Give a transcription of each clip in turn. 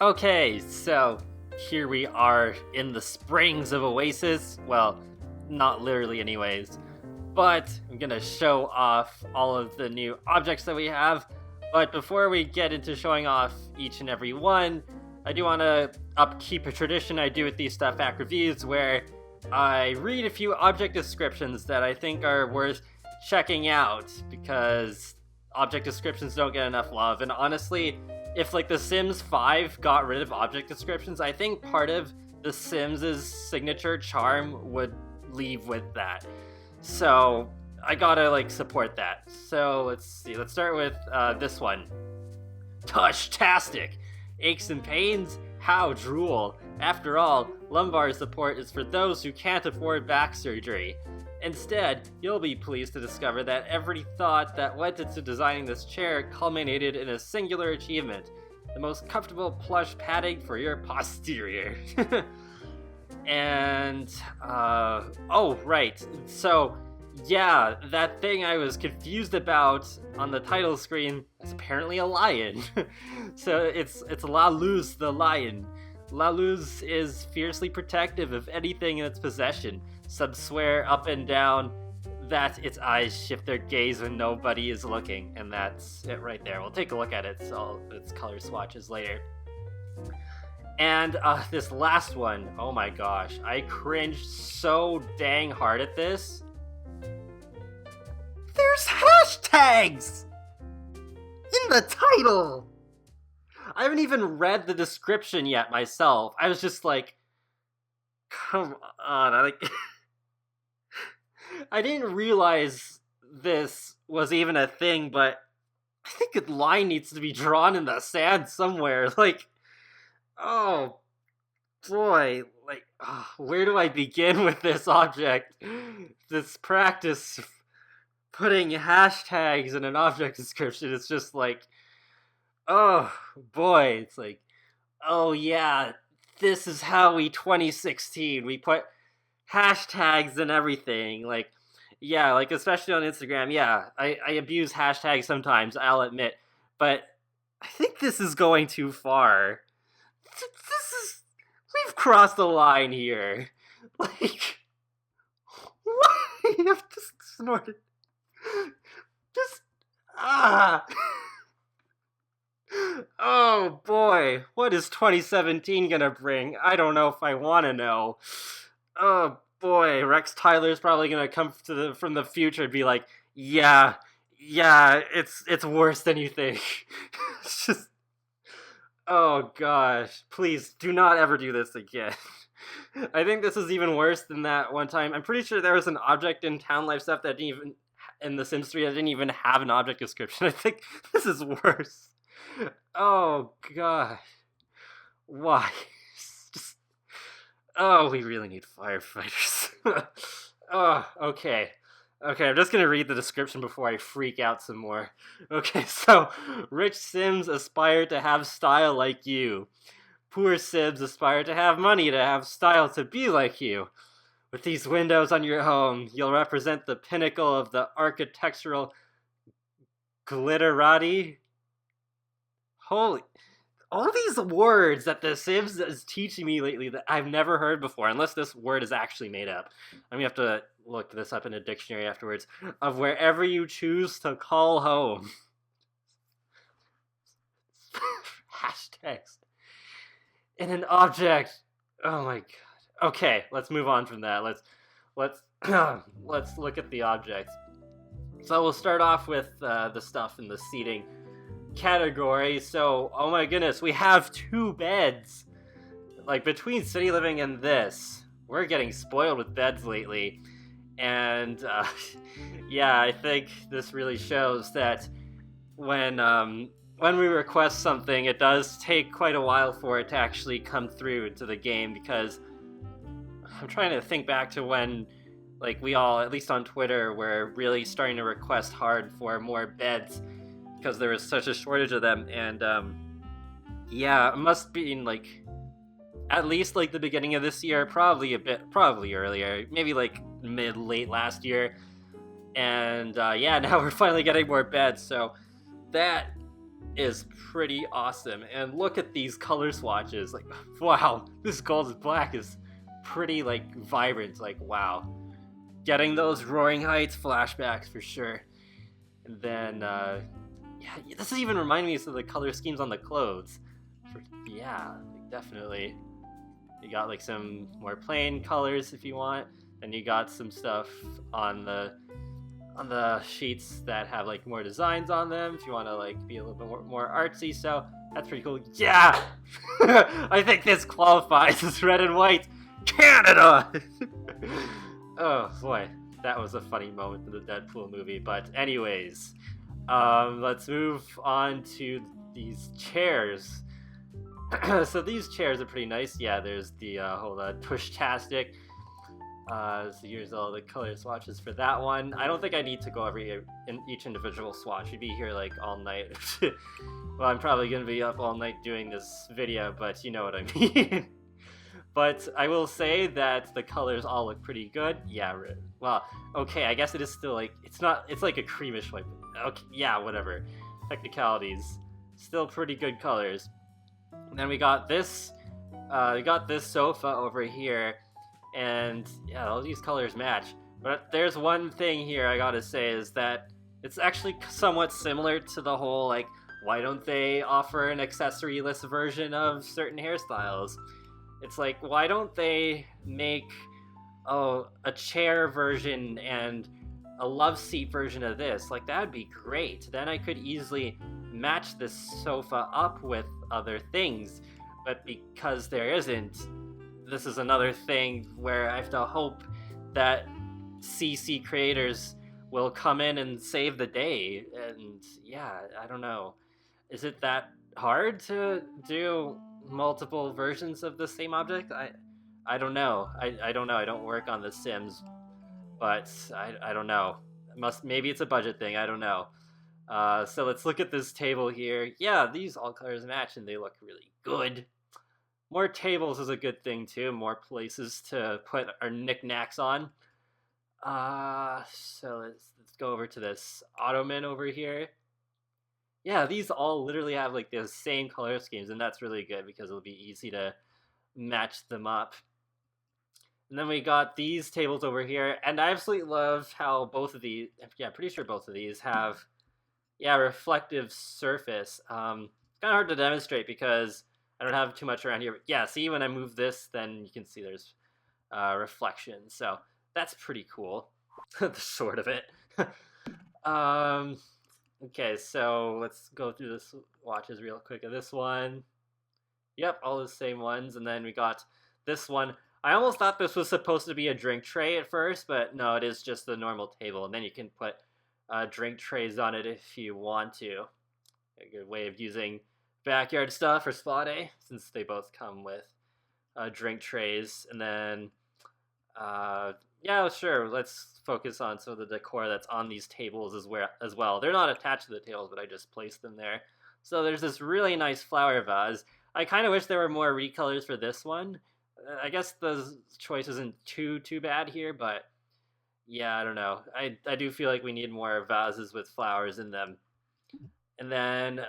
Okay, so here we are in the springs of Oasis. Well, not literally anyways, but I'm gonna show off all of the new objects that we have. But before we get into showing off each and every one, I do want to upkeep a tradition I do with these Stuff Fact reviews where I read a few object descriptions that I think are worth checking out, because object descriptions don't get enough love. And honestly, if like The Sims 5 got rid of object descriptions, I think part of The Sims' signature charm would leave with that. So I gotta like support that. So let's see, let's start with this one. Tush-tastic! Aches and pains? How drool! After all, lumbar support is for those who can't afford back surgery. Instead, you'll be pleased to discover that every thought that went into designing this chair culminated in a singular achievement: the most comfortable plush padding for your posterior. And, oh, right. So, yeah, that thing I was confused about on the title screen is apparently a lion. So it's La Luz the lion. La Luz is fiercely protective of anything in its possession. Some swear up and down that its eyes shift their gaze when nobody is looking, and that's it right there. We'll take a look at its color swatches later. And this last one, oh my gosh, I cringed so dang hard at this. There's hashtags in the title! I haven't even read the description yet myself. I was just like, come on, I didn't realize this was even a thing, but I think a line needs to be drawn in the sand somewhere. Like, oh boy, like, where do I begin with this object? This practice of putting hashtags in an object description is just like, oh boy, it's like, oh yeah, this is how we 2016, we put hashtags and everything. Like, yeah, like especially on Instagram, yeah, I abuse hashtags sometimes, I'll admit, but I think this is going too far. We've crossed the line here. Like, why? I've just snorted. Oh boy, what is 2017 gonna bring? I don't know if I want to know. Oh boy, Rex Tyler's probably gonna come from the future and be like, yeah, it's worse than you think. It's just, oh gosh, please do not ever do this again. I think this is even worse than that one time. I'm pretty sure there was an object in Town Life stuff that didn't even, in The Sims 3, that didn't even have an object description. I think this is worse. Oh gosh, why? Just, oh, we really need firefighters. Oh, okay, I'm just gonna read the description before I freak out some more. Okay, so, rich Sims aspire to have style like you. Poor Sims aspire to have money to have style to be like you. With these windows on your home, you'll represent the pinnacle of the architectural glitterati. Holy, all these words that The Sims is teaching me lately that I've never heard before, unless this word is actually made up. I'm gonna have to look this up in a dictionary afterwards. Of wherever you choose to call home. Hashtags in an object. Oh my god. Okay, let's move on from that. Let's let's look at the objects. So we'll start off with the stuff in the seating category. So, oh my goodness, we have 2 beds. Like, between City Living and this, we're getting spoiled with beds lately. And yeah, I think this really shows that when we request something, it does take quite a while for it to actually come through into the game, because I'm trying to think back to when, like, we all, at least on Twitter, were really starting to request hard for more beds because there was such a shortage of them. And yeah, it must be in like at least like the beginning of this year, probably earlier, maybe like late last year. And yeah, now we're finally getting more beds, so that is pretty awesome. And look at these color swatches. Like, wow, this gold and black is pretty, like, vibrant. Like, wow. Getting those Roaring Heights flashbacks for sure. And then, yeah, this even reminded me of the color schemes on the clothes. Yeah, like, definitely. You got, like, some more plain colors if you want. And you got some stuff on the sheets that have like more designs on them if you want to like be a little bit more artsy. So that's pretty cool. Yeah. I think this qualifies as red and white Canada. Oh boy, that was a funny moment in the Deadpool movie. But anyways, let's move on to these chairs. So these chairs are pretty nice. Yeah, there's the whole push-tastic. So here's all the color swatches for that one. I don't think I need to go each individual swatch. We'd be here like all night. Well, I'm probably going to be up all night doing this video, but you know what I mean. But I will say that the colors all look pretty good. Yeah, well, okay, I guess it is still like, it's like a creamish white. Okay, yeah, whatever. Technicalities. Still pretty good colors. And then we got this sofa over here. And yeah, all these colors match. But there's one thing here I gotta say is that it's actually somewhat similar to the whole, like, why don't they offer an accessory-less version of certain hairstyles? It's like, why don't they make a chair version and a love seat version of this? Like, that would be great. Then I could easily match this sofa up with other things. But because there isn't, this is another thing where I have to hope that CC creators will come in and save the day. And yeah, I don't know. Is it that hard to do multiple versions of the same object? I don't know. I don't know. I don't work on The Sims, but I don't know. Maybe it's a budget thing. I don't know. So let's look at this table here. Yeah, these all colors match and they look really good. More tables is a good thing too. More places to put our knickknacks on. So let's go over to this ottoman over here. Yeah, these all literally have like the same color schemes, and that's really good because it'll be easy to match them up. And then we got these tables over here, and I absolutely love how both of these, yeah, pretty sure both of these have, yeah, reflective surface. It's kind of hard to demonstrate because I don't have too much around here, but yeah, see, when I move this, then you can see there's reflection. So that's pretty cool, the sort of it. Okay, so let's go through the swatches real quick of this one. Yep, all the same ones. And then we got this one. I almost thought this was supposed to be a drink tray at first, but no, it is just the normal table. And then you can put drink trays on it if you want to. A good way of using backyard stuff or spa day, since they both come with drink trays. And then yeah, sure, let's focus on some of the decor that's on these tables as well. They're not attached to the tables, but I just placed them there. So there's this really nice flower vase. I kind of wish there were more recolors for this one. I guess the choice isn't too bad here, but yeah, I don't know. I do feel like we need more vases with flowers in them. And then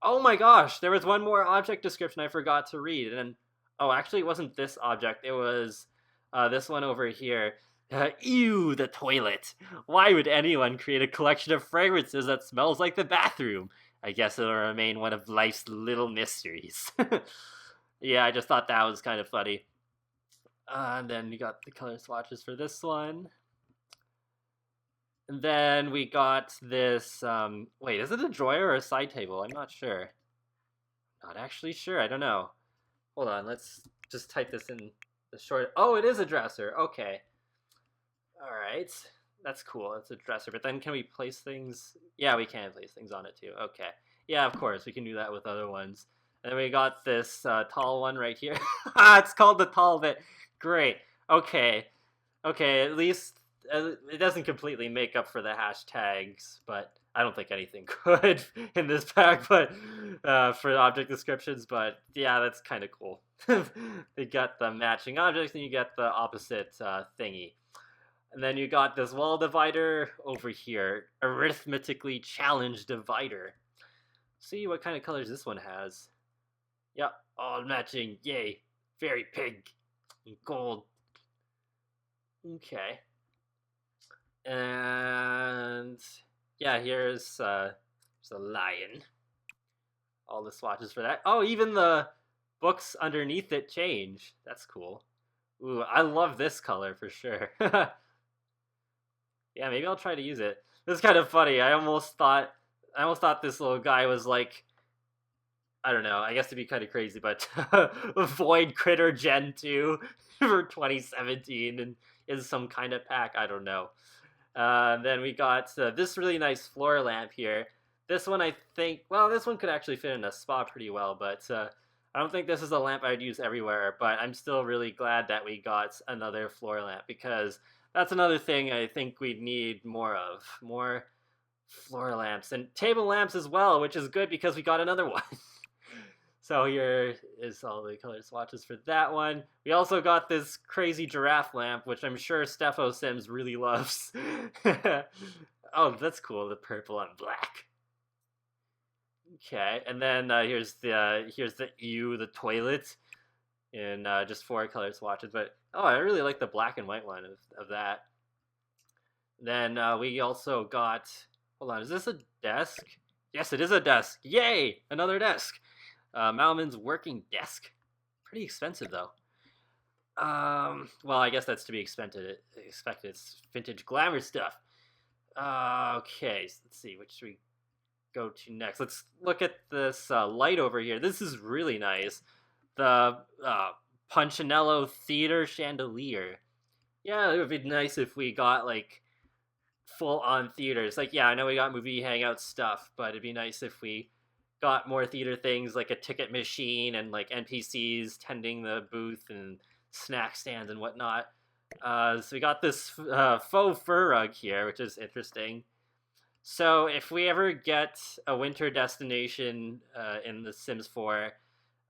oh my gosh, there was one more object description I forgot to read. And oh, actually, it wasn't this object. It was this one over here. Ew, the toilet. Why would anyone create a collection of fragrances that smells like the bathroom? I guess it'll remain one of life's little mysteries. Yeah, I just thought that was kind of funny. And then we got the color swatches for this one. And then we got this, wait, is it a drawer or a side table? I'm not sure. Not actually sure, I don't know. Hold on, let's just type this in the short. Oh, it is a dresser, okay. All right, that's cool, it's a dresser. But then can we place things? Yeah, we can place things on it too, okay. Yeah, of course, we can do that with other ones. And then we got this tall one right here. It's called the tall bit. Great, okay. Okay, at least it doesn't completely make up for the hashtags, but I don't think anything could in this pack, but for object descriptions, but yeah, that's kind of cool. You got the matching objects and you get the opposite thingy. And then you got this wall divider over here, arithmetically challenged divider. See what kind of colors this one has. Yep, all matching. Yay. Fairy pig. Gold. Okay. And yeah, here's a lion. All the swatches for that. Oh, even the books underneath it change. That's cool. Ooh, I love this color for sure. Yeah, maybe I'll try to use it. This is kind of funny. I almost thought this little guy was like, I don't know, I guess to be kind of crazy, but Void Critter Gen 2 for 2017 and is some kind of pack. I don't know. Then we got this really nice floor lamp here. This one, I think, well, this one could actually fit in a spa pretty well, but I don't think this is a lamp I'd use everywhere, but I'm still really glad that we got another floor lamp because that's another thing I think we'd need more of. More floor lamps and table lamps as well, which is good because we got another one. So here is all the color swatches for that one. We also got this crazy giraffe lamp, which I'm sure Steffo Sims really loves. Oh, that's cool, the purple on black. Okay, and then here's the the toilet in just 4 color swatches. But oh, I really like the black and white one of that. Then we also got, hold on, is this a desk? Yes, it is a desk. Yay, another desk. Malman's working desk. Pretty expensive though. Well, I guess that's to be expected. It's vintage glamour stuff. Okay, so let's see, which should we go to next? Let's look at this light over here. This is really nice. The Punchinello theater chandelier. Yeah, it would be nice if we got like full-on theaters. Like, yeah, I know we got movie hangout stuff, but it'd be nice if we got more theater things like a ticket machine and like NPCs tending the booth and snack stands and whatnot. So we got this faux fur rug here, which is interesting. So if we ever get a winter destination in The Sims 4,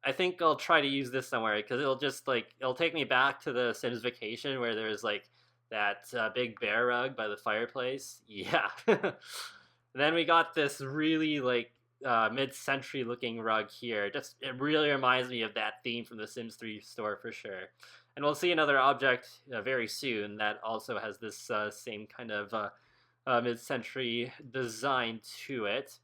I think I'll try to use this somewhere because it'll take me back to the Sims Vacation where there's like that big bear rug by the fireplace. Yeah. Then we got this really like mid-century looking rug here. It really reminds me of that theme from the Sims 3 store for sure. And we'll see another object very soon that also has this same kind of mid-century design to it.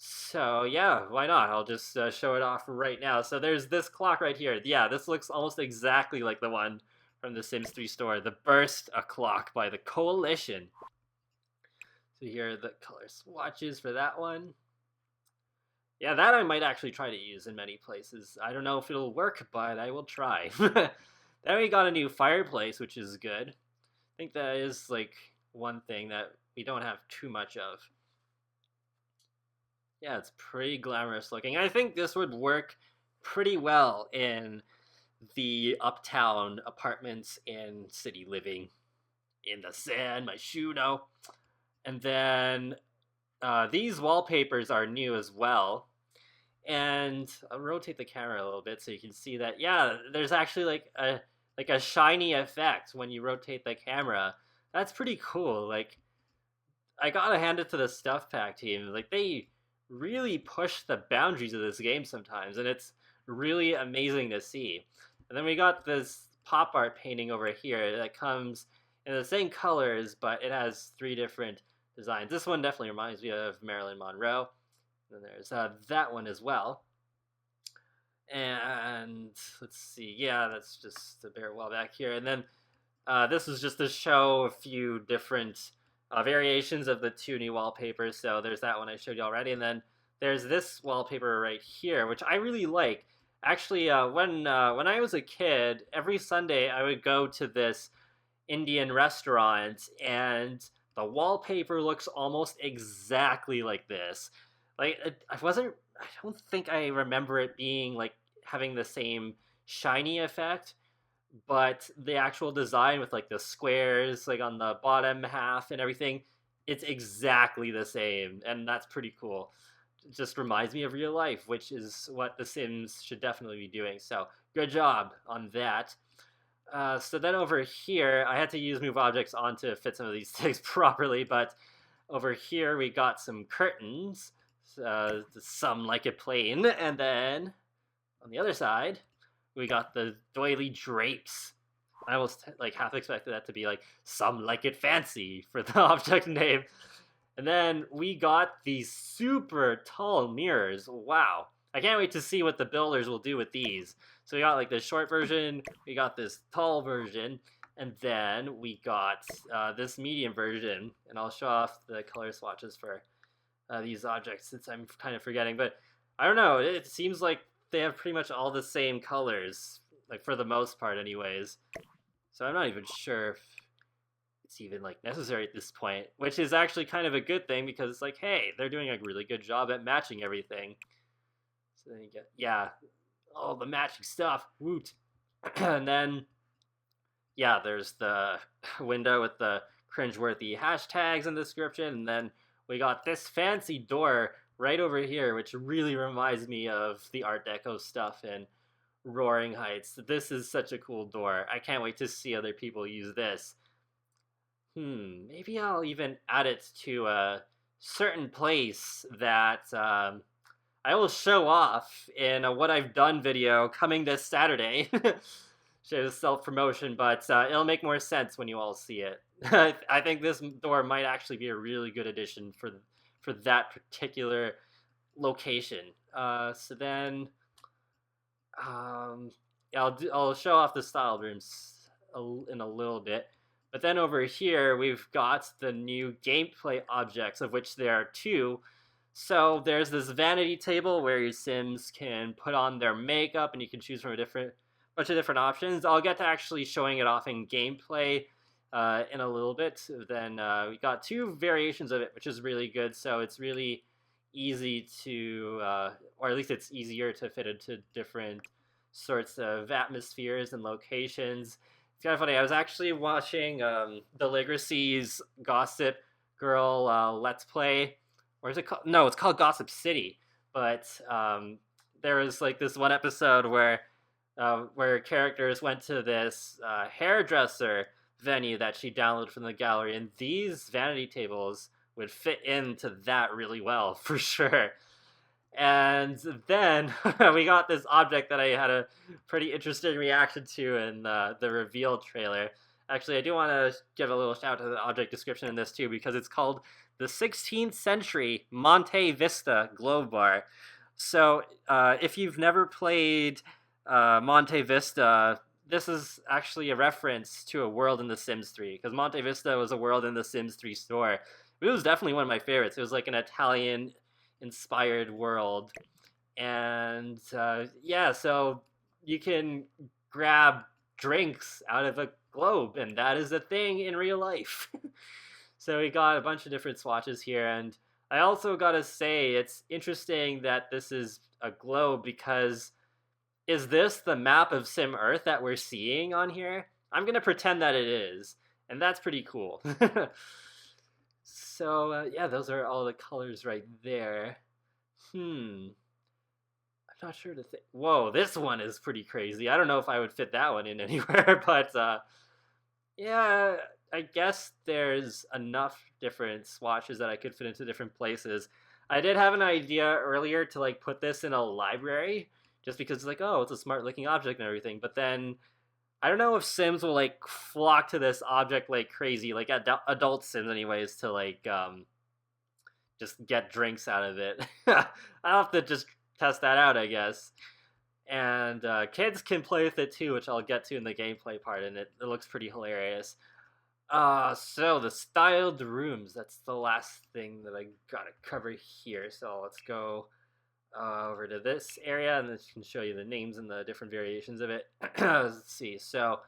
So yeah, why not? I'll just show it off right now. So there's this clock right here. Yeah, this looks almost exactly like the one from the Sims 3 store, the Burst a Clock by the Coalition. So here are the color swatches for that one. Yeah, that I might actually try to use in many places. I don't know if it'll work, but I will try. Then we got a new fireplace, which is good. I think that is like one thing that we don't have too much of. Yeah, it's pretty glamorous looking. I think this would work pretty well in the uptown apartments in city living. In the sand, my shoe, no. And then these wallpapers are new as well. And I'll rotate the camera a little bit so you can see that. Yeah, there's actually like a shiny effect when you rotate the camera. That's pretty cool. Like, I gotta hand it to the Stuff Pack team. Like, they really push the boundaries of this game sometimes, and it's really amazing to see. And then we got this pop art painting over here that comes in the same colors, but it has 3 different designs. This one definitely reminds me of Marilyn Monroe. And then there's that one as well. And let's see, yeah, that's just a bare wall back here. And then this is just to show a few different variations of the 2 new wallpapers. So there's that one I showed you already. And then there's this wallpaper right here, which I really like. Actually, when I was a kid, every Sunday I would go to this Indian restaurant, and the wallpaper looks almost exactly like this. Like, I don't think I remember it being like having the same shiny effect, but the actual design with like the squares like on the bottom half and everything, it's exactly the same, and that's pretty cool. It just reminds me of real life, which is what The Sims should definitely be doing. So good job on that. So then over here, I had to use move objects on to fit some of these things properly, but over here we got some curtains Some like it plain. And then on the other side, we got the Doily Drapes. I almost like half expected that to be like some like it fancy for the object name. And then we got these super tall mirrors. Wow. I can't wait to see what the builders will do with these. So we got like the short version, we got this tall version, and then we got this medium version. And I'll show off the color swatches for these objects since I'm kind of forgetting. But I don't know, it seems like they have pretty much all the same colors, like for the most part anyways. So I'm not even sure if it's even like necessary at this point, which is actually kind of a good thing because it's like, hey, they're doing a really good job at matching everything. So then you get, yeah, all the matching stuff, woot. And then, yeah, there's the window with the cringeworthy hashtags in the description, and then we got this fancy door right over here, which really reminds me of the Art Deco stuff in Roaring Heights. This is such a cool door. I can't wait to see other people use this. Maybe I'll even add it to a certain place that I will show off in a What I've Done video coming this Saturday. Shows self-promotion, but it'll make more sense when you all see it. I think this door might actually be a really good addition for that particular location. So then, I'll show off the styled rooms in a little bit. But then over here, we've got the new gameplay objects, of which there are two. So there's this vanity table where your Sims can put on their makeup, and you can choose from a bunch of different options. I'll get to actually showing it off in gameplay in a little bit. Then we got two variations of it, which is really good. So it's really easy to, or at least it's easier to fit into different sorts of atmospheres and locations. It's kind of funny. I was actually watching the Ligracy's Gossip Girl Let's Play. Or is it called? No, it's called Gossip City. But there was like this one episode where characters went to this hairdresser venue that she downloaded from the gallery, and these vanity tables would fit into that really well, for sure. And then we got this object that I had a pretty interesting reaction to in the reveal trailer. Actually, I do want to give a little shout out to the object description in this too, because it's called the 16th Century Monta Vista Globe Bar. So if you've never played Monta Vista, this is actually a reference to a world in The Sims 3, because Monta Vista was a world in The Sims 3 store. It was definitely one of my favorites. It was like an Italian-inspired world. And yeah, so you can grab drinks out of a globe, and that is a thing in real life. So we got a bunch of different swatches here, and I also gotta say, it's interesting that this is a globe, because is this the map of Sim Earth that we're seeing on here? I'm gonna pretend that it is, and that's pretty cool. So yeah, those are all the colors right there. I'm not sure to think. Whoa, this one is pretty crazy. I don't know if I would fit that one in anywhere, but yeah, I guess there's enough different swatches that I could fit into different places. I did have an idea earlier to like put this in a library, just because it's like, oh, it's a smart looking object and everything. But then I don't know if Sims will like flock to this object like crazy, like adult Sims anyways, to like just get drinks out of it. I'll have to just test that out, I guess. And kids can play with it too, which I'll get to in the gameplay part, and it looks pretty hilarious. So the styled rooms, that's the last thing that I gotta cover here. So let's go over to this area, and this can show you the names and the different variations of it. Let's see. So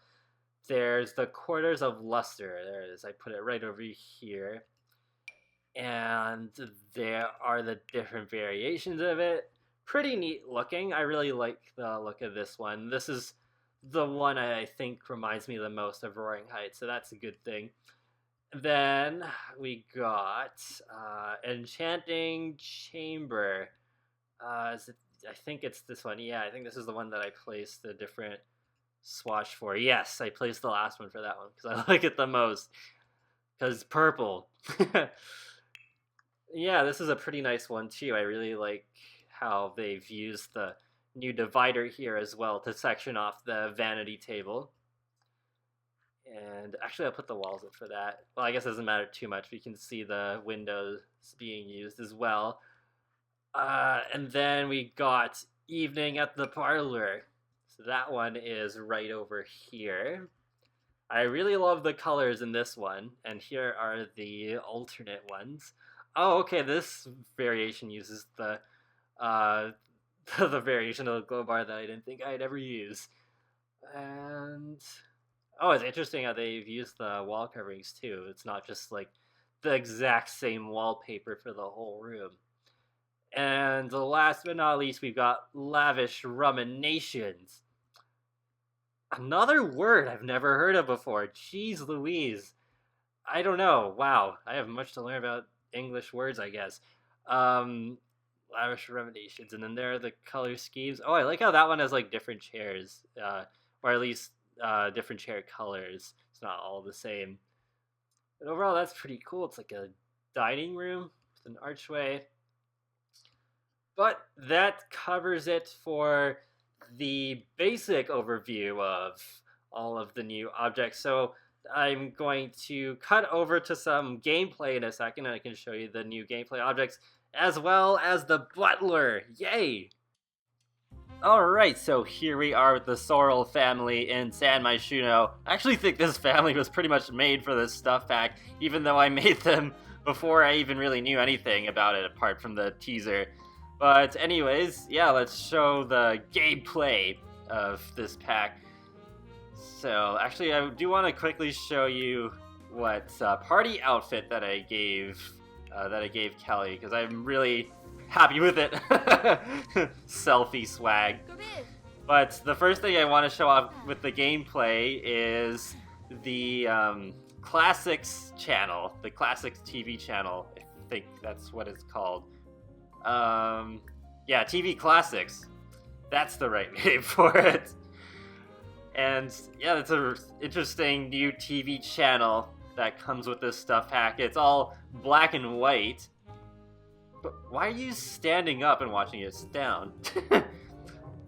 there's the Quarters of Luster. There it is. I put it right over here. And there are the different variations of it. Pretty neat looking. I really like the look of this one. This is the one I think reminds me the most of Roaring Heights, so that's a good thing. Then we got Enchanting Chamber. I think it's this one. Yeah, I think this is the one that I placed the different swatch for. Yes, I placed the last one for that one because I like it the most. Because purple. Yeah, this is a pretty nice one too. I really like how they've used the new divider here as well to section off the vanity table. And actually, I'll put the walls up for that. Well, I guess it doesn't matter too much. We can see the windows being used as well. And then we got Evening at the Parlor. So that one is right over here. I really love the colors in this one, and here are the alternate ones. Oh, okay, this variation uses the uh, the variation of the glow bar that I didn't think I'd ever use. And oh, it's interesting how they've used the wall coverings too. It's not just like the exact same wallpaper for the whole room. And last but not least, we've got lavish ruminations. Another word I've never heard of before. Jeez Louise. I don't know. Wow. I have much to learn about English words, I guess. Lavish ruminations. And then there are the color schemes. Oh, I like how that one has like different chairs. Or at least different chair colors. It's not all the same. But overall, that's pretty cool. It's like a dining room with an archway. But that covers it for the basic overview of all of the new objects. So I'm going to cut over to some gameplay in a second, and I can show you the new gameplay objects as well as the Butler. Yay! Alright, so here we are with the Sorrel family in San Myshuno. I actually think this family was pretty much made for this stuff pack, even though I made them before I even really knew anything about it apart from the teaser. But anyways, yeah, let's show the gameplay of this pack. So actually, I do want to quickly show you what party outfit that I gave Kelly, because I'm really happy with it. Selfie swag. But the first thing I want to show off with the gameplay is the Classics channel, the Classics TV channel. I think that's what it's called. Yeah, TV Classics. That's the right name for it. And yeah, it's an interesting new TV channel that comes with this stuff pack. It's all black and white. But why are you standing up and watching it? Sit down.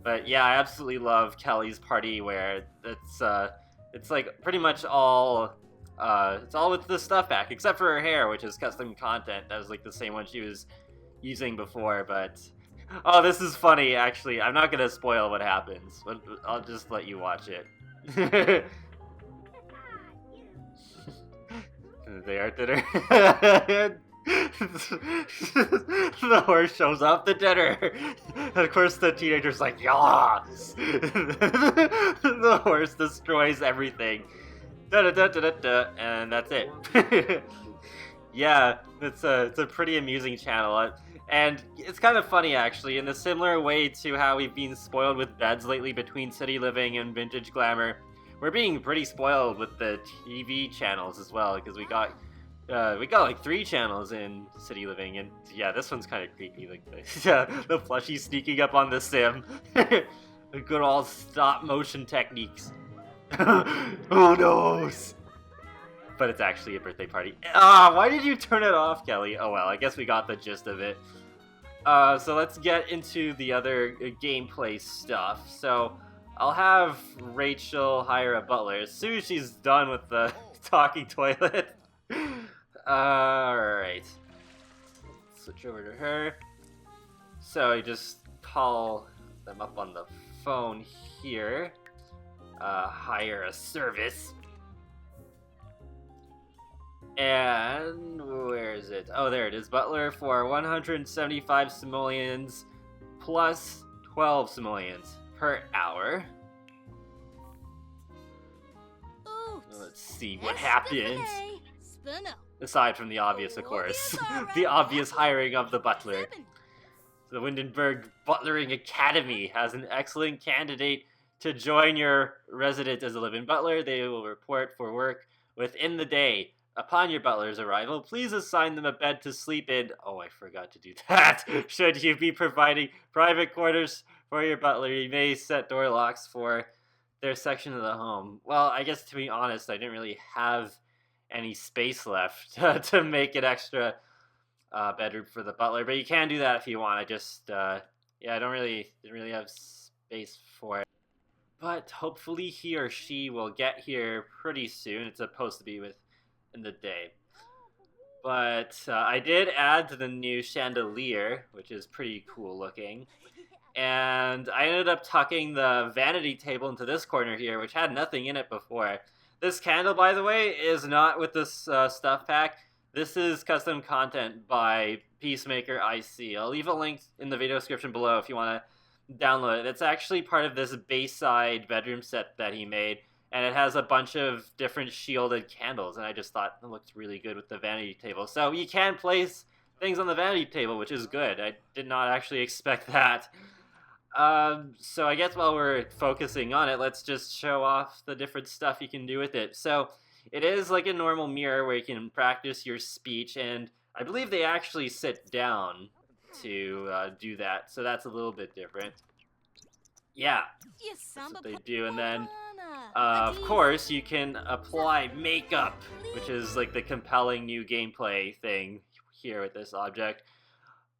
But yeah, I absolutely love Kelly's party wear. It's like pretty much all it's all with the stuff pack, except for her hair, which is custom content. That was like the same one she was using before, but oh, this is funny actually. I'm not gonna spoil what happens, but I'll just let you watch it. They are dinner. The horse shows up the dinner. And of course the teenager's like, yes. The horse destroys everything. And that's it. Yeah, it's a pretty amusing channel. And it's kind of funny, actually, in a similar way to how we've been spoiled with beds lately between City Living and Vintage Glamour. We're being pretty spoiled with the TV channels as well, because we got like 3 channels in City Living, and yeah, this one's kind of creepy, like the plushie sneaking up on the sim. The good old stop motion techniques. Who knows? But it's actually a birthday party. Why did you turn it off, Kelly? Oh well, I guess we got the gist of it. So let's get into the other gameplay stuff. So I'll have Rachel hire a butler as soon as she's done with the talking toilet. Alright. Switch over to her. So I just call them up on the phone here. Hire a service. And where is it? Oh, there it is. Butler for 175 simoleons plus 12 simoleons per hour. Let's see what happens. Aside from the obvious, of course. The obvious hiring of the butler. The Windenburg Butlering Academy has an excellent candidate to join your resident as a live-in butler. They will report for work within the day. Upon your butler's arrival, please assign them a bed to sleep in. Oh, I forgot to do that. Should you be providing private quarters for your butler, you may set door locks for their section of the home. Well, I guess to be honest, I didn't really have any space left to make it extra bedroom for the butler, but you can do that if you want. I just, yeah, I didn't really have space for it. But hopefully he or she will get here pretty soon. It's supposed to be in the day. But I did add to the new chandelier, which is pretty cool looking. And I ended up tucking the vanity table into this corner here, which had nothing in it before. This candle, by the way, is not with this stuff pack. This is custom content by Peacemaker IC. I'll leave a link in the video description below if you want to download it. It's actually part of this Bayside bedroom set that he made, and it has a bunch of different shielded candles, and I just thought it looked really good with the vanity table. So you can place things on the vanity table, which is good. I did not actually expect that. So I guess while we're focusing on it, let's just show off the different stuff you can do with it. So it is like a normal mirror where you can practice your speech, and I believe they actually sit down to do that, so that's a little bit different. Yeah, that's what they do. And then, of course, you can apply makeup, which is like the compelling new gameplay thing here with this object.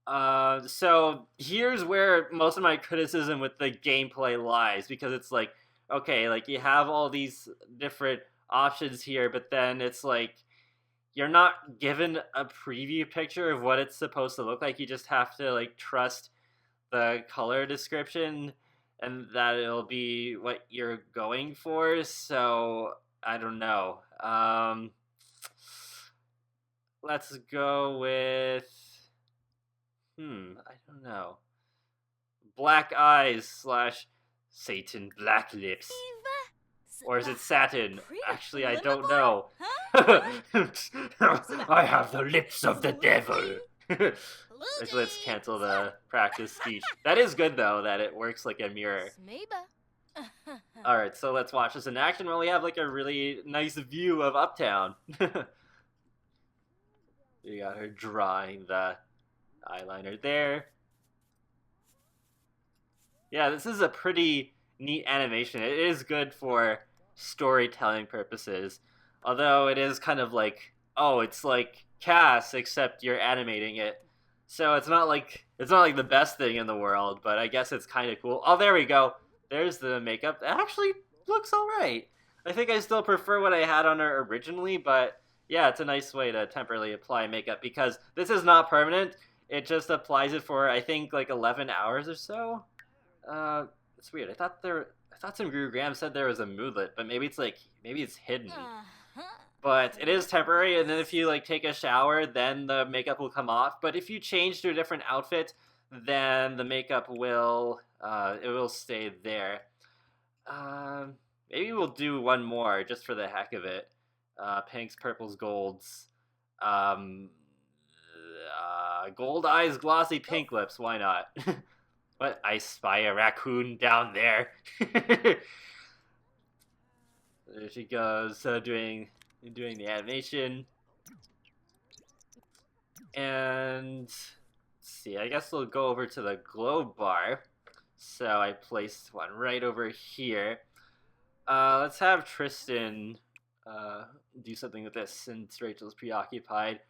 So here's where most of my criticism with the gameplay lies, because it's like, okay, like you have all these different options here, but then it's like you're not given a preview picture of what it's supposed to look like. You just have to like trust the color description and that it'll be what you're going for. So I don't know. Let's go with I don't know. Black eyes / Satan black lips. Or is it satin? Actually, I don't know. I have the lips of the devil. Let's cancel the practice speech. That is good, though, that it works like a mirror. Alright, so let's watch this in action while we have like a really nice view of Uptown. You got her drawing the eyeliner there. Yeah, this is a pretty neat animation. It is good for storytelling purposes, although it is kind of like, oh, it's like Cass, except you're animating it. So it's not like the best thing in the world, but I guess it's kind of cool. Oh, there we go. There's the makeup. It actually looks all right. I think I still prefer what I had on her originally, but yeah, it's a nice way to temporarily apply makeup because this is not permanent. It just applies it for, I think, like 11 hours or so. It's weird. I thought some Guru Graham said there was a moodlet, but maybe it's hidden. But it is temporary, and then if you like take a shower, then the makeup will come off. But if you change to a different outfit, then the makeup will it will stay there. Maybe we'll do one more just for the heck of it. Pinks, purples, golds. Gold eyes, glossy pink lips. Why not? What? I spy a raccoon down there. There she goes, doing the animation. And let's see, I guess we'll go over to the glow bar. So I placed one right over here. Let's have Tristan do something with this since Rachel's preoccupied.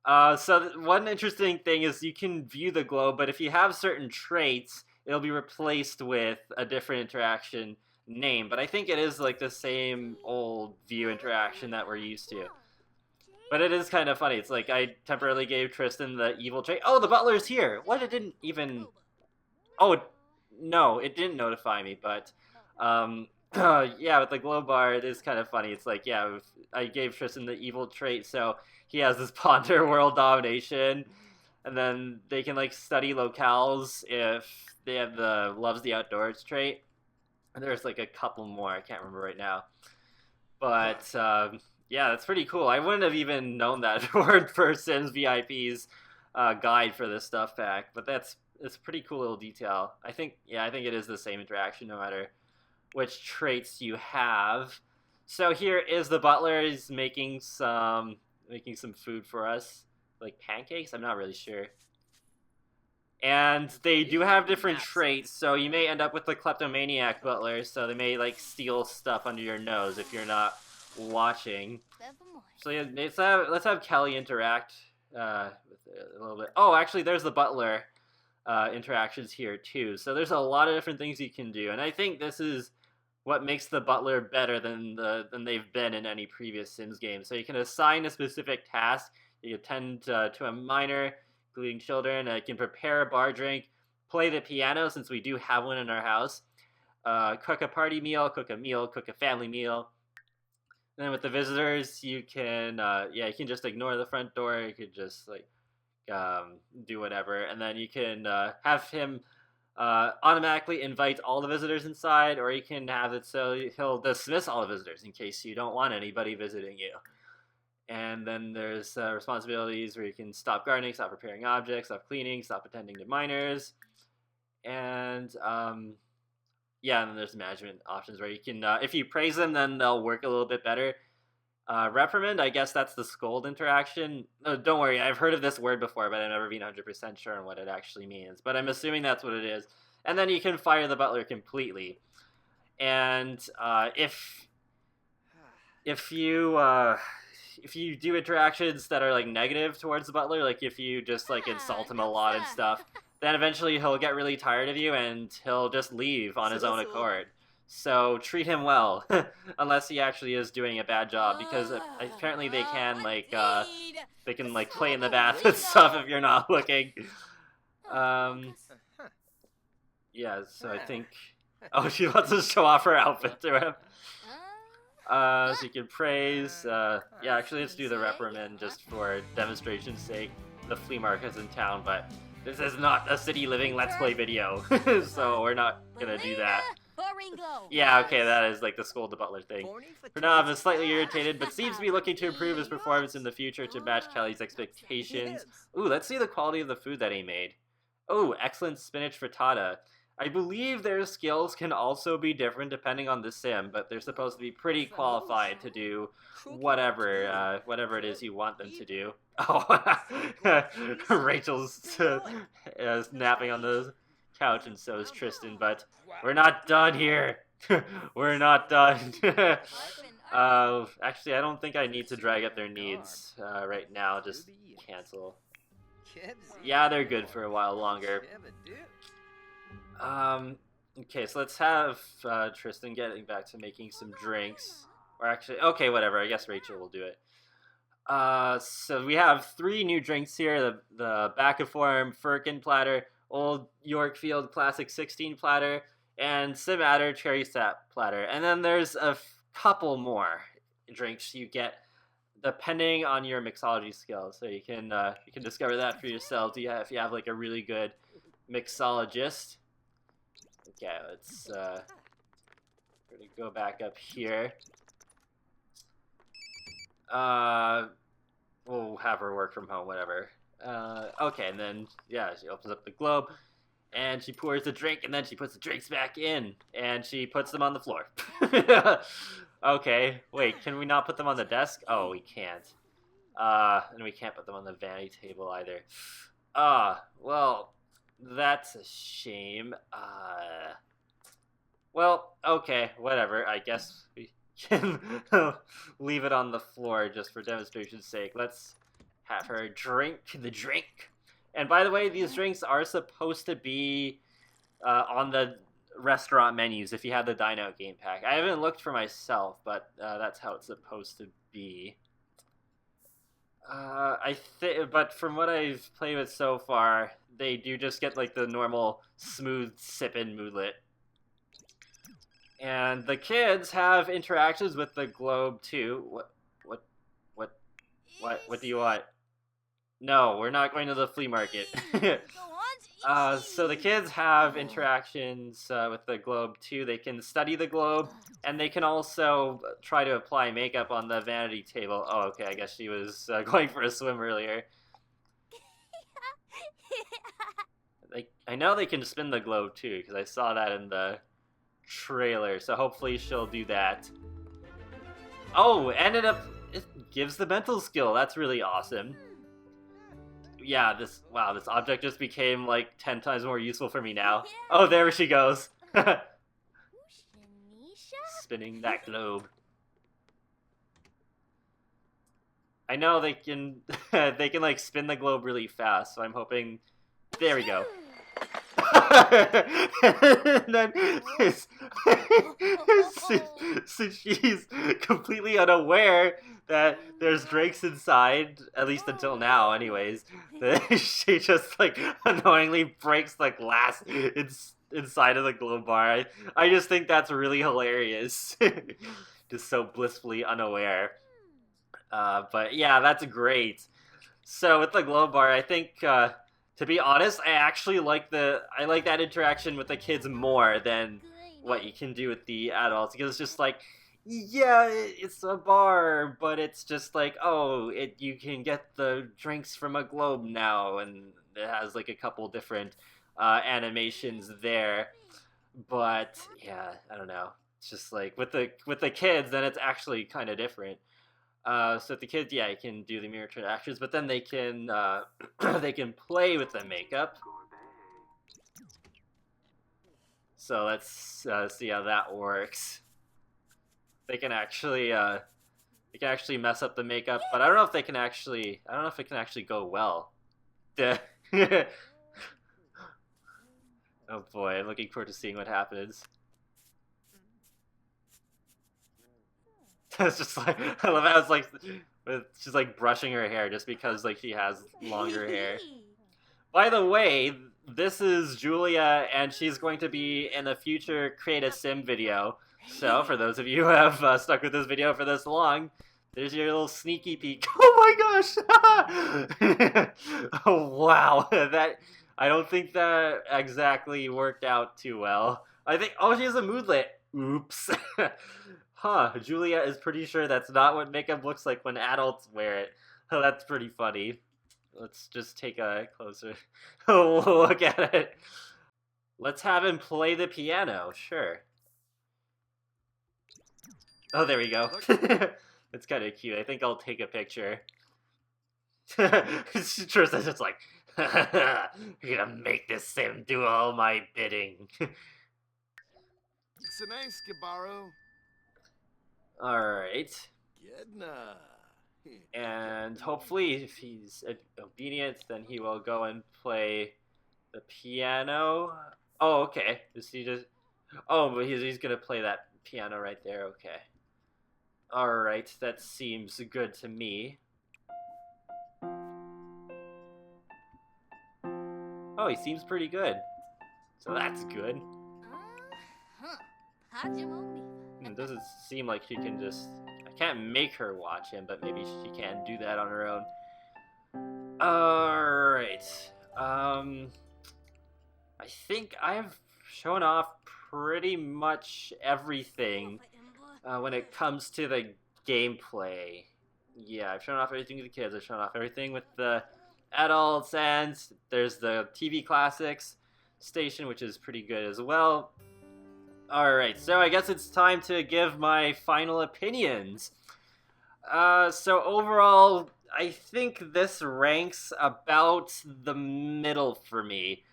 So one interesting thing is you can view the globe, but if you have certain traits, it'll be replaced with a different interaction name. But I think it is like the same old view interaction that we're used to. But it is kind of funny. It's like I temporarily gave Tristan the evil trait. Oh, the butler's here! What? It didn't even... Oh, no, it didn't notify me, but... yeah, with the glow bar, it is kind of funny. It's like, yeah, I gave Tristan the evil trait, so he has this ponder world domination, and then they can, like, study locales if they have the loves the outdoors trait. And there's, like, a couple more. I can't remember right now. But, yeah, that's pretty cool. I wouldn't have even known that if it weren't for Sims VIP's guide for this stuff pack. But it's a pretty cool little detail. I think it is the same interaction no matter which traits you have. So here is the butler. He's making some food for us, like pancakes. I'm not really sure. And they do have different traits, so you may end up with the kleptomaniac butler. So they may like steal stuff under your nose if you're not watching. So yeah, let's have Kelly interact with a little bit. Oh, actually, there's the Butler interactions here too. So there's a lot of different things you can do, and I think this is what makes the Butler better than they've been in any previous Sims game. So you can assign a specific task. You attend to a minor, including children. You can prepare a bar drink, play the piano since we do have one in our house. Cook a party meal, cook a family meal. And then with the visitors, you can you can just ignore the front door. You could just like do whatever, and then you can have him automatically invite all the visitors inside, or you can have it so he'll dismiss all the visitors in case you don't want anybody visiting you. And then there's responsibilities where you can stop gardening, stop repairing objects, stop cleaning, stop attending to minors, and and then there's management options where you can, if you praise them, then they'll work a little bit better. Reprimand, I guess that's the scold interaction. Don't worry, I've heard of this word before, but I've never been 100% sure on what it actually means. But I'm assuming that's what it is. And then you can fire the Butler completely. And if you do interactions that are like negative towards the Butler, like if you just like insult him a lot and stuff, then eventually he'll get really tired of you and he'll just leave on his own accord. So treat him well, unless he actually is doing a bad job, because apparently they can like play in the bath and stuff if you're not looking. Yeah, so I think she wants to show off her outfit to him. So you can praise. Actually, let's do the reprimand just for demonstration's sake. The flea market's in town, but this is not a city living Let's Play video, so we're not gonna do that. Yeah, okay, that is like the scold the Butler thing. For now, I'm slightly irritated, but seems to be looking to improve his performance in the future to match Kelly's expectations. Ooh, let's see the quality of the food that he made. Oh, excellent spinach frittata. I believe their skills can also be different depending on the sim, but they're supposed to be pretty qualified to do whatever it is you want them to do. Oh, Rachel's napping on the couch, and so is Tristan, but we're not done here. We're not done. Actually, I don't think I need to drag up their needs right now. Just cancel. Yeah, they're good for a while longer. Okay, so let's have Tristan getting back to making some drinks. Or actually, okay, whatever. I guess Rachel will do it. So we have 3 new drinks here. The Back-of-Form Firkin platter, Old Yorkfield Classic 16 platter, and Simadder Cherry Sap platter. And then there's a couple more drinks you get depending on your mixology skills. So you can discover that for yourselves if you have like a really good mixologist. Okay, let's we're gonna go back up here. We'll have her work from home, whatever. Okay, and then she opens up the globe and she pours the drink, and then she puts the drinks back in and she puts them on the floor. Okay, wait, can we not put them on the desk? Oh, we can't. And we can't put them on the vanity table either. Well, that's a shame. Well, okay, whatever. I guess we can leave it on the floor just for demonstration's sake. Let's have her drink the drink. And by the way, these drinks are supposed to be on the restaurant menus if you have the Dino game pack. I haven't looked for myself, but that's how it's supposed to be. But from what I've played with so far, they do just get like the normal smooth sippin' moodlet. And the kids have interactions with the globe too. What do you want? No, we're not going to the flea market. So the kids have interactions with the globe too. They can study the globe, and they can also try to apply makeup on the vanity table. Oh, okay, I guess she was going for a swim earlier. I know they can spin the globe too, because I saw that in the trailer, so hopefully she'll do that. Oh, and it gives the mental skill. That's really awesome. Yeah, this object just became like 10 times more useful for me now. Oh, there she goes. Spinning that globe. I know they can they can like spin the globe really fast. So I'm hoping. There we go. And then so she's completely unaware that there's drinks inside, at least until now anyways. She just like annoyingly breaks the glass inside of the globe bar. I just think that's really hilarious. Just so blissfully unaware. But yeah, that's great. So with the globe bar, I think to be honest, I actually like that interaction with the kids more than what you can do with the adults, because it's just like, yeah, it's a bar, but it's just like, oh, you can get the drinks from a globe now, and it has like a couple different animations there. But yeah, I don't know. It's just like with the kids, then it's actually kind of different. So the kids, yeah, you can do the mirror interactions, but then they can they can play with the makeup. So let's see how that works. They can actually mess up the makeup, but I don't know if they can actually. I don't know if it can actually go well. Oh boy, I'm looking forward to seeing what happens. It's just like, I love how it's like she's like brushing her hair just because like she has longer hair. By the way, this is Julia, and she's going to be in a future Create a Sim video. So for those of you who have stuck with this video for this long, there's your little sneaky peek. Oh my gosh! Oh wow, that I don't think that exactly worked out too well. I think she has a moodlet. Oops. Huh, Julia is pretty sure that's not what makeup looks like when adults wear it. Oh, that's pretty funny. Let's just take a closer look at it. Let's have him play the piano, sure. Oh, there we go. It's kind of cute. I think I'll take a picture. Tristan's just like, you're gonna make this sim do all my bidding. Alright. And hopefully, if he's obedient, then he will go and play the piano. Oh, okay. Does he just... Oh, but he's gonna play that piano right there. Okay. Alright, that seems good to me. Oh, he seems pretty good. So that's good. It doesn't seem like she can just... I can't make her watch him, but maybe she can do that on her own. Alright. I think I've shown off pretty much everything when it comes to the gameplay. Yeah, I've shown off everything to the kids. I've shown off everything with the adults, and there's the TV Classics station, which is pretty good as well. Alright, so I guess it's time to give my final opinions. So overall, I think this ranks about the middle for me.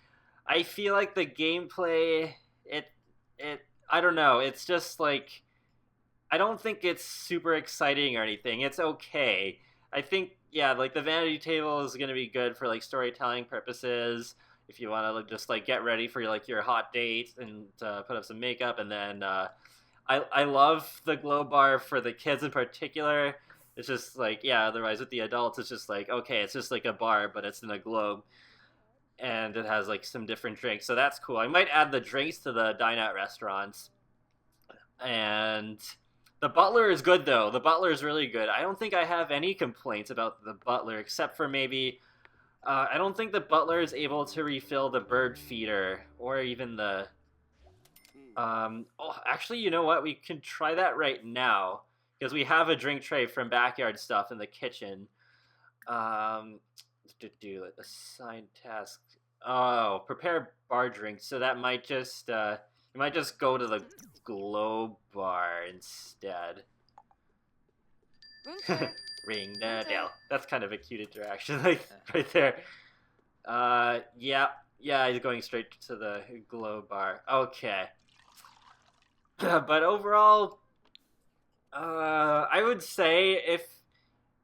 I feel like the gameplay, I don't know, it's just like, I don't think it's super exciting or anything. It's okay. I think, yeah, like the Vanity Table is going to be good for like storytelling purposes. If you want to just like get ready for like your hot date and put up some makeup, and then I love the glow bar for the kids in particular. It's just like, yeah, otherwise with the adults it's just like, okay, it's just like a bar but it's in a globe, and it has like some different drinks, so that's cool. I might add the drinks to the dine out restaurants. And the Butler is good though. The Butler is really good. I don't think I have any complaints about the Butler except for maybe I don't think the Butler is able to refill the bird feeder, or even the... oh, actually, you know what? We can try that right now, because we have a drink tray from Backyard Stuff in the kitchen. Do assign task. Oh, prepare bar drinks. So that might just you might just go to the glow bar instead. Ring the bell. That's kind of a cute interaction, like right there. Yeah, he's going straight to the glow bar. Okay. But overall, I would say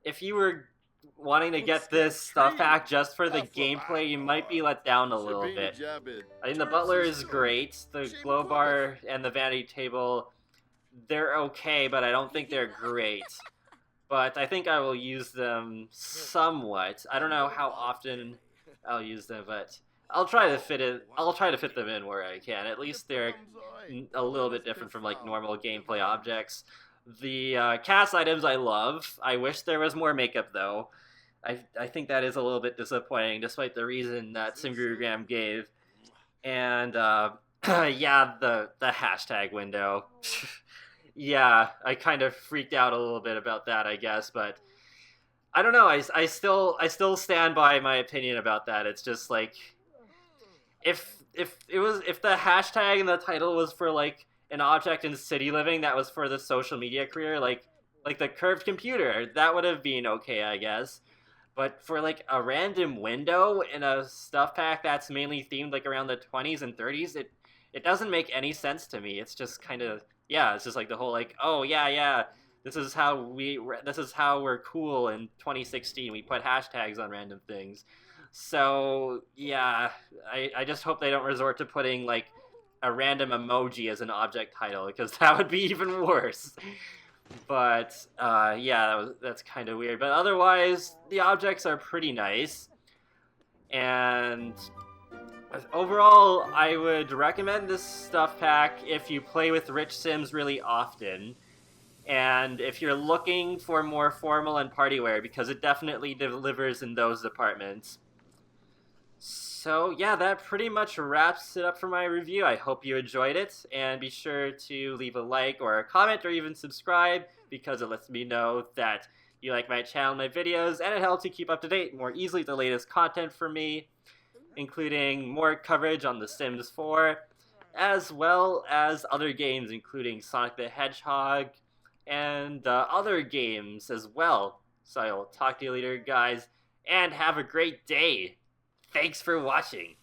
if you were wanting to get this stuff pack just for the gameplay, you might be let down a little bit. I think the Butler is great. The glow bar and the Vanity Table, they're okay, but I don't think they're great. But I think I will use them somewhat. I don't know how often I'll use them, but I'll try to fit it. I'll try to fit them in where I can. At least they're a little bit different from like normal gameplay objects. The cast items I love. I wish there was more makeup though. I think that is a little bit disappointing, despite the reason that SimGurugram gave. And yeah, the hashtag window. Yeah, I kind of freaked out a little bit about that, I guess, but I don't know. I still stand by my opinion about that. It's just like if the hashtag and the title was for like an object in city living that was for the social media career, like the curved computer, that would have been okay, I guess. But for like a random window in a stuff pack that's mainly themed like around the 20s and 30s, it doesn't make any sense to me. It's just kind of, yeah, it's just like the whole like, oh yeah, this is how we're cool in 2016. We put hashtags on random things. So yeah, I just hope they don't resort to putting like a random emoji as an object title, because that would be even worse. But yeah, that's kind of weird. But otherwise, the objects are pretty nice. And overall, I would recommend this stuff pack if you play with Rich Sims really often. And if you're looking for more formal and party wear, because it definitely delivers in those departments. So yeah, that pretty much wraps it up for my review. I hope you enjoyed it, and be sure to leave a like or a comment or even subscribe, because it lets me know that you like my channel and my videos, and it helps you keep up to date more easily with the latest content from me, including more coverage on The Sims 4, as well as other games including Sonic the Hedgehog and other games as well. So I will talk to you later, guys, and have a great day. Thanks for watching.